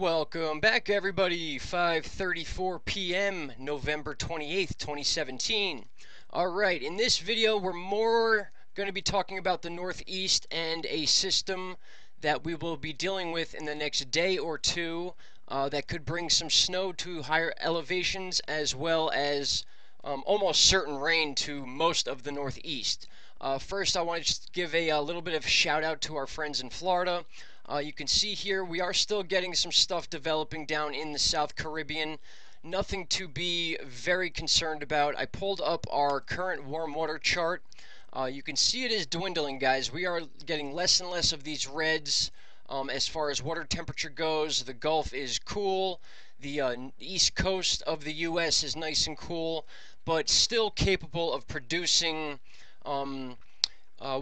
Welcome back, everybody. 5:34 p.m. November 28th, 2017. Alright, in this video we're more going to be talking about the Northeast and a system that we will be dealing with in the next day or two that could bring some snow to higher elevations, as well as almost certain rain to most of the Northeast. First, I want to just give a little bit of shout out to our friends in Florida. You can see here we are still getting some stuff developing down in the South Caribbean. Nothing to be very concerned about. I pulled up our current warm water chart. You can see it is dwindling, guys. We are getting less and less of these reds as far as water temperature goes. The Gulf is cool. The east coast of the U.S. is nice and cool, but still capable of producing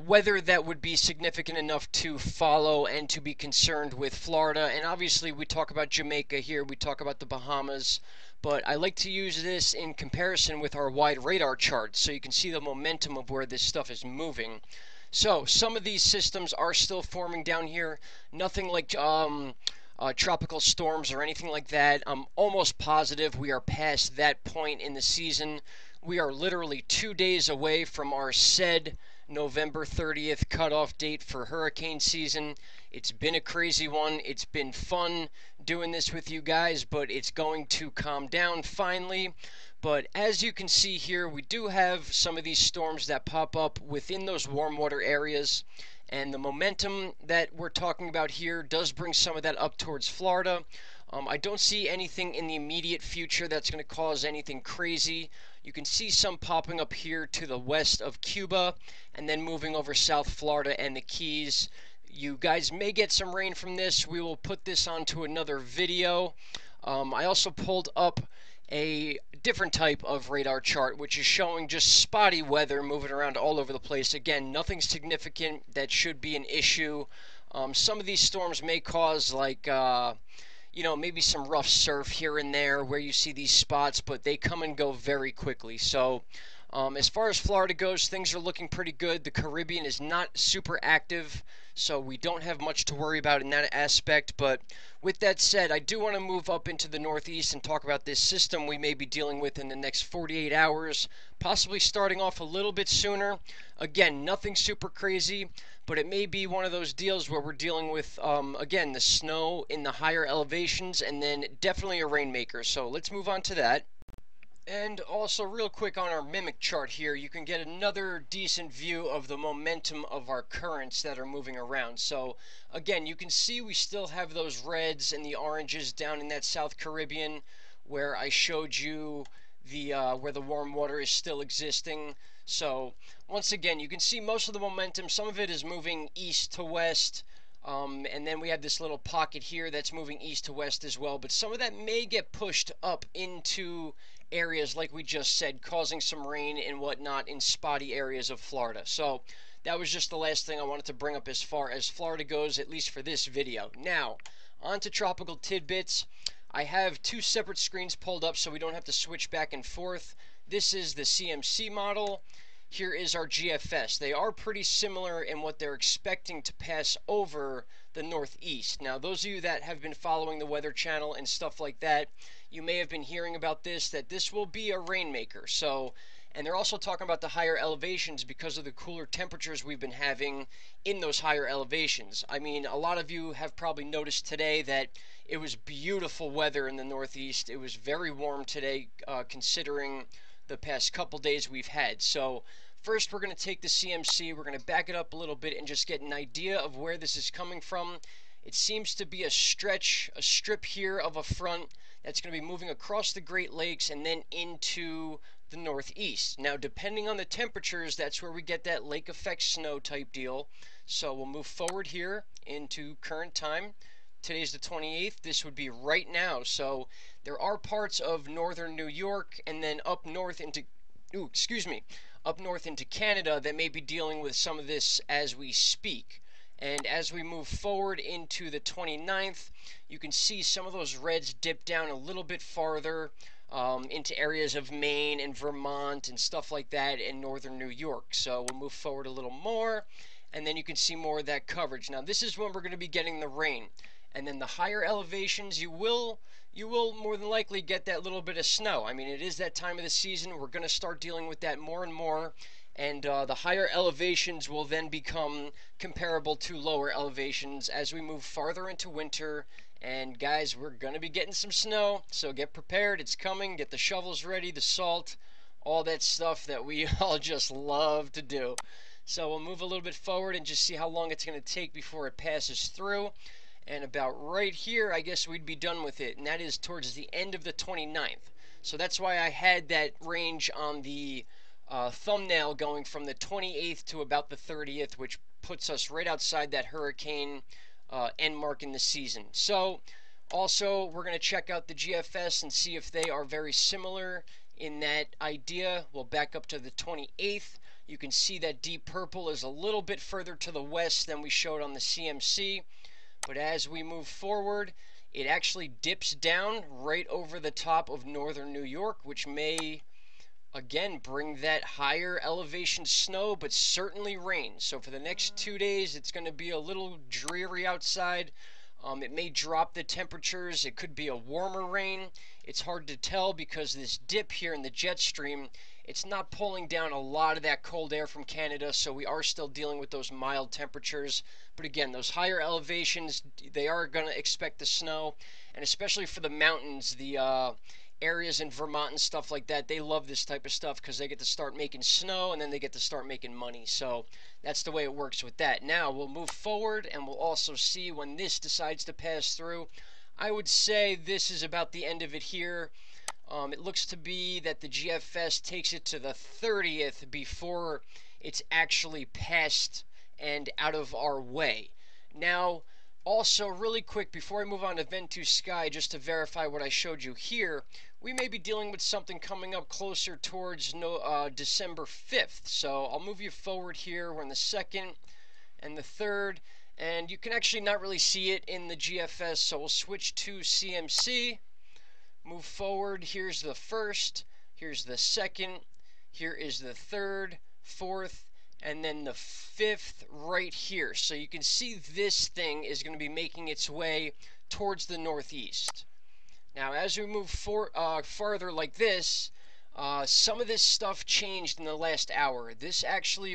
weather that would be significant enough to follow and to be concerned with Florida. And obviously we talk about Jamaica here, we talk about the Bahamas, but I like to use this in comparison with our wide radar chart so you can see the momentum of where this stuff is moving. So some of these systems are still forming down here. Nothing like tropical storms or anything like that. I'm almost positive we are past that point in the season. We are literally 2 days away from our said November 30th cutoff date for hurricane season. It's been a crazy one. It's been fun doing this with you guys, but it's going to calm down finally. But as you can see here, we do have some of these storms that pop up within those warm water areas, and the momentum that we're talking about here does bring some of that up towards Florida. I don't see anything in the immediate future that's going to cause anything crazy. You can see some popping up here to the west of Cuba and then moving over South Florida and the Keys. You guys may get some rain from this. We will put this onto another video. I also pulled up a different type of radar chart, which is showing just spotty weather moving around all over the place. Again, nothing significant that should be an issue. Some of these storms may cause like maybe some rough surf here and there where you see these spots, but they come and go very quickly. So as far as Florida goes, things are looking pretty good. The Caribbean is not super active, so we don't have much to worry about in that aspect. But with that said, I do want to move up into the Northeast and talk about this system we may be dealing with in the next 48 hours, possibly starting off a little bit sooner. Again, nothing super crazy, but it may be one of those deals where we're dealing with, again, the snow in the higher elevations and then definitely a rainmaker. So let's move on to that. And also real quick on our mimic chart here, you can get another decent view of the momentum of our currents that are moving around. So again, you can see we still have those reds and the oranges down in that South Caribbean where I showed you the where the warm water is still existing. So once again, you can see most of the momentum. Some of it is moving east to west. And then we have this little pocket here that's moving east to west as well. But some of that may get pushed up into areas like we just said, causing some rain and whatnot in spotty areas of Florida. So that was just the last thing I wanted to bring up as far as Florida goes, at least for this video. Now, on to tropical tidbits. I have two separate screens pulled up so we don't have to switch back and forth. This is the CMC model. Here is our GFS. They are pretty similar in what they're expecting to pass over the Northeast. Now, those of you that have been following the Weather Channel and stuff like that, you may have been hearing about this, that this will be a rainmaker. So, and they're also talking about the higher elevations because of the cooler temperatures we've been having in those higher elevations. I mean, a lot of you have probably noticed today that it was beautiful weather in the Northeast. It was very warm today, considering the past couple days we've had. So first we're going to take the CMC, we're going to back it up a little bit and just get an idea of where this is coming from. It seems to be a strip here of a front that's going to be moving across the Great Lakes and then into the Northeast. Now, depending on the temperatures, that's where we get that lake effect snow type deal. So we'll move forward here into current time. Today's the 28th. This would be right now. So there are parts of northern New York and then up north into up north into Canada that may be dealing with some of this as we speak. And as we move forward into the 29th, you can see some of those reds dip down a little bit farther into areas of Maine and Vermont and stuff like that in northern New York. So we'll move forward a little more, and then you can see more of that coverage. Now, this is when we're going to be getting the rain. And then the higher elevations, you will more than likely get that little bit of snow. I mean, it is that time of the season. We're going to start dealing with that more and more. And the higher elevations will then become comparable to lower elevations as we move farther into winter. And guys, we're going to be getting some snow, so get prepared. It's coming. Get the shovels ready, the salt, all that stuff that we all just love to do. So we'll move a little bit forward and just see how long it's going to take before it passes through. And about right here, I guess we'd be done with it, and that is towards the end of the 29th. So that's why I had that range on the thumbnail going from the 28th to about the 30th, which puts us right outside that hurricane end mark in the season. So also, we're going to check out the GFS and see if they are very similar in that idea. We'll back up to the 28th. You can see that deep purple is a little bit further to the west than we showed on the CMC. But as we move forward, it actually dips down right over the top of northern New York, which may again bring that higher elevation snow, but certainly rain. So for the next 2 days, it's going to be a little dreary outside. It may drop the temperatures. It could be a warmer rain. It's hard to tell because this dip here in the jet stream, it's not pulling down a lot of that cold air from Canada, so we are still dealing with those mild temperatures. But again, those higher elevations, they are going to expect the snow, and especially for the mountains, the areas in Vermont and stuff like that, they love this type of stuff because they get to start making snow and then they get to start making money. So that's the way it works with that. Now we'll move forward and we'll also see when this decides to pass through. I would say this is about the end of it here. It looks to be that the GFS takes it to the 30th before it's actually passed and out of our way. Now, also, really quick, before I move on to Ventus Sky, just to verify what I showed you here, we may be dealing with something coming up closer towards December 5th. So I'll move you forward here. We're in the 2nd and the 3rd, and you can actually not really see it in the GFS, so we'll switch to CMC. Move forward. Here's the 1st, here's the 2nd, here is the 3rd, 4th, and then the 5th right here. So you can see this thing is going to be making its way towards the northeast. Now as we move farther like this, some of this stuff changed in the last hour. This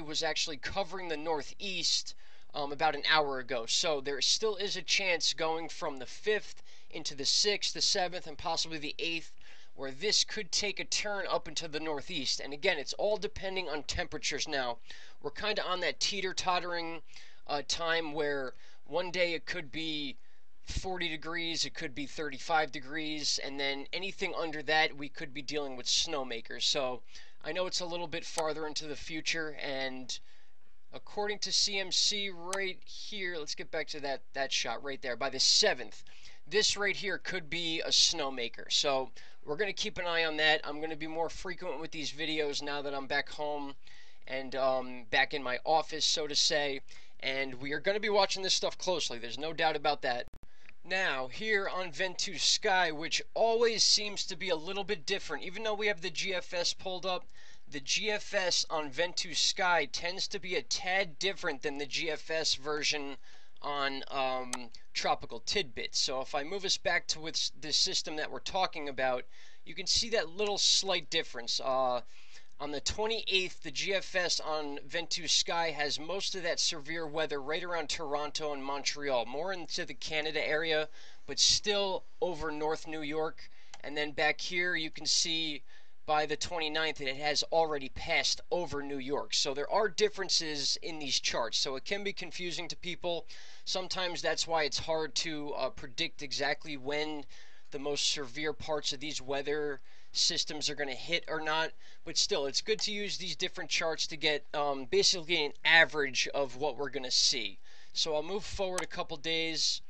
was actually covering the northeast about an hour ago. So there still is a chance going from the 5th into the 6th, the 7th, and possibly the 8th, where this could take a turn up into the northeast. And again, it's all depending on temperatures now. We're kind of on that teeter-tottering time where one day it could be 40 degrees, it could be 35 degrees, and then anything under that we could be dealing with snowmakers. So I know it's a little bit farther into the future, and according to CMC right here, let's get back to that shot right there, by the 7th, this right here could be a snowmaker. So we're going to keep an eye on that. I'm going to be more frequent with these videos now that I'm back home and back in my office, so to say. And we are going to be watching this stuff closely. There's no doubt about that. Now, here on Ventus Sky, which always seems to be a little bit different, even though we have the GFS pulled up, the GFS on Ventus Sky tends to be a tad different than the GFS version on Tropical Tidbits. So if I move us back to the system that we're talking about, you can see that little slight difference. On the 28th, the GFS on Ventus Sky has most of that severe weather right around Toronto and Montreal, more into the Canada area, but still over North New York. And then back here, you can see by the 29th, it has already passed over New York. So there are differences in these charts, so it can be confusing to people. Sometimes that's why it's hard to predict exactly when the most severe parts of these weather systems are going to hit or not, but still, it's good to use these different charts to get basically an average of what we're going to see. So I'll move forward a couple days,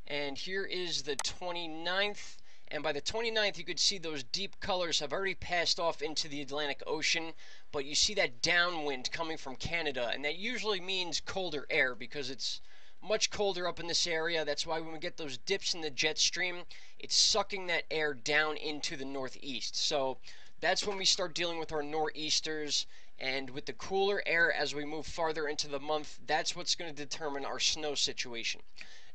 and here is the 29th. And by the 29th, you could see those deep colors have already passed off into the Atlantic Ocean, but you see that downwind coming from Canada, and that usually means colder air because it's much colder up in this area. That's why when we get those dips in the jet stream, it's sucking that air down into the northeast. So that's when we start dealing with our nor'easters, and with the cooler air as we move farther into the month, that's what's going to determine our snow situation.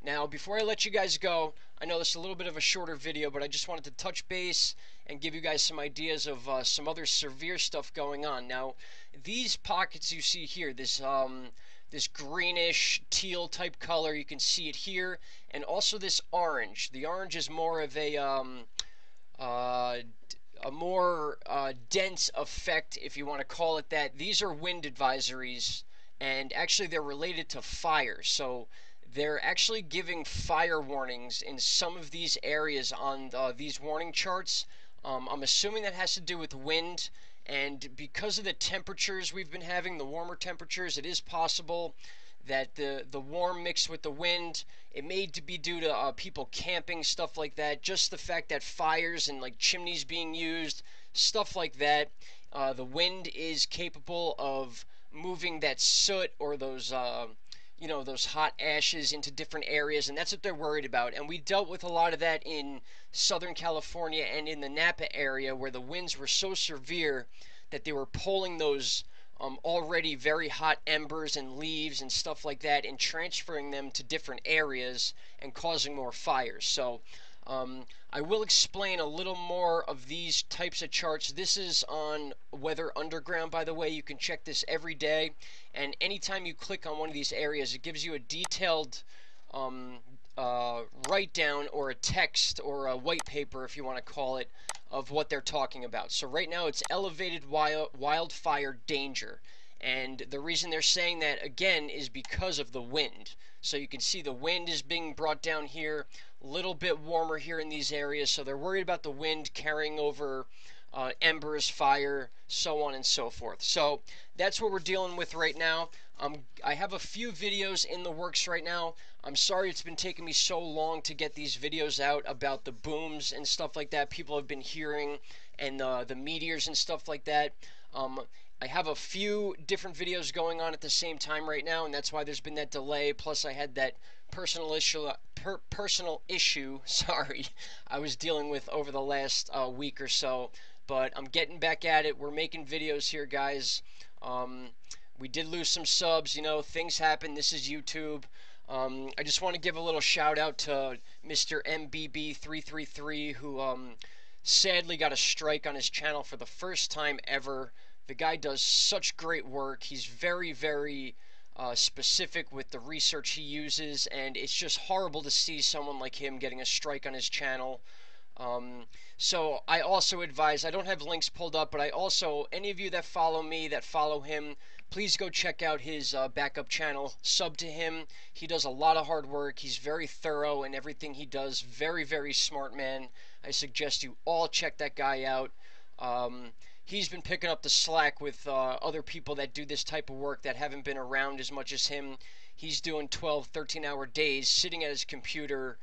Now, before I let you guys go, I know this is a little bit of a shorter video, but I just wanted to touch base and give you guys some ideas of some other severe stuff going on. Now, these pockets you see here, this greenish teal type color, you can see it here, and also this orange. The orange is more of uh, a more dense effect, if you want to call it that. These are wind advisories, and actually they're related to fire. So they're actually giving fire warnings in some of these areas on these warning charts. I'm assuming that has to do with wind, and because of the temperatures we've been having, the warmer temperatures, it is possible that the warm mixed with the wind, it may be due to people camping, stuff like that. Just the fact that fires and like chimneys being used, stuff like that. The wind is capable of moving that soot or those those hot ashes into different areas, and that's what they're worried about. And we dealt with a lot of that in Southern California and in the Napa area, where the winds were so severe that they were pulling those already very hot embers and leaves and stuff like that and transferring them to different areas and causing more fires. So I will explain a little more of these types of charts. This is on Weather Underground, by the way. You can check this every day, and anytime you click on one of these areas, it gives you a detailed write down or a text or a white paper, if you want to call it, of what they're talking about. So right now it's elevated wildfire danger, and the reason they're saying that again is because of the wind. So you can see the wind is being brought down here, a little bit warmer here in these areas, so they're worried about the wind carrying over embers, fire, so on and so forth. So that's what we're dealing with right now. I have a few videos in the works right now. I'm sorry it's been taking me so long to get these videos out about the booms and stuff like that people have been hearing, and the meteors and stuff like that. I have a few different videos going on at the same time right now, and that's why there's been that delay. Plus I had that personal issue sorry, I was dealing with over the last week or so. But I'm getting back at it. We're making videos here, guys. We did lose some subs, things happen. This is YouTube. I just want to give a little shout out to MrMBB333, who sadly got a strike on his channel for the first time ever. The guy does such great work. He's very, very specific with the research he uses, and it's just horrible to see someone like him getting a strike on his channel. So I also advise, I don't have links pulled up, but I also, any of you that follow me, that follow him, please go check out his backup channel, sub to him. He does a lot of hard work. He's very thorough in everything he does. Very, very smart man. I suggest you all check that guy out. He's been picking up the slack with other people that do this type of work that haven't been around as much as him. He's doing 12, 13-hour days, sitting at his computer,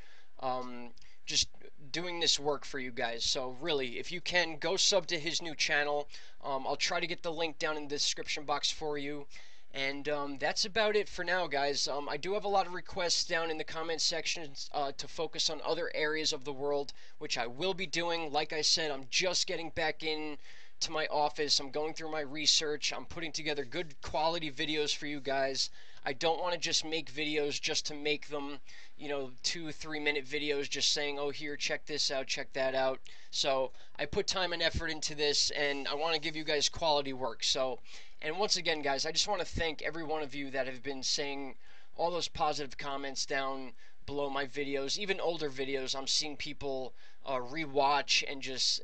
just doing this work for you guys. So really, if you can, go sub to his new channel. I'll try to get the link down in the description box for you. And that's about it for now, guys. I do have a lot of requests down in the comment sections to focus on other areas of the world, which I will be doing. Like I said, I'm just getting back in to my office. I'm going through my research. I'm putting together good quality videos for you guys. I don't want to just make videos just to make them, 2-3 minute videos just saying, oh, here, check this out, check that out. So I put time and effort into this, and I want to give you guys quality work. So, and once again, guys, I just want to thank every one of you that have been saying all those positive comments down below my videos, even older videos. I'm seeing people rewatch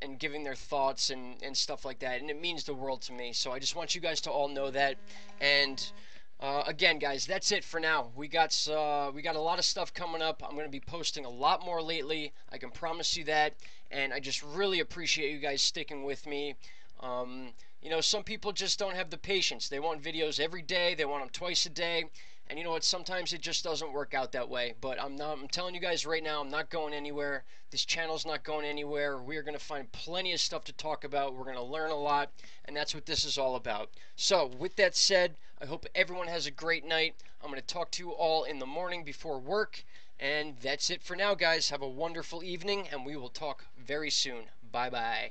and giving their thoughts and stuff like that, and it means the world to me. So I just want you guys to all know that. And again, guys, that's it for now. We got a lot of stuff coming up. I'm going to be posting a lot more lately. I can promise you that. And I just really appreciate you guys sticking with me. Some people just don't have the patience. They want videos every day. They want them twice a day. And you know what? Sometimes it just doesn't work out that way. But I'm telling you guys right now, I'm not going anywhere. This channel's not going anywhere. We're going to find plenty of stuff to talk about. We're going to learn a lot. And that's what this is all about. So with that said, I hope everyone has a great night. I'm going to talk to you all in the morning before work. And that's it for now, guys. Have a wonderful evening, and we will talk very soon. Bye-bye.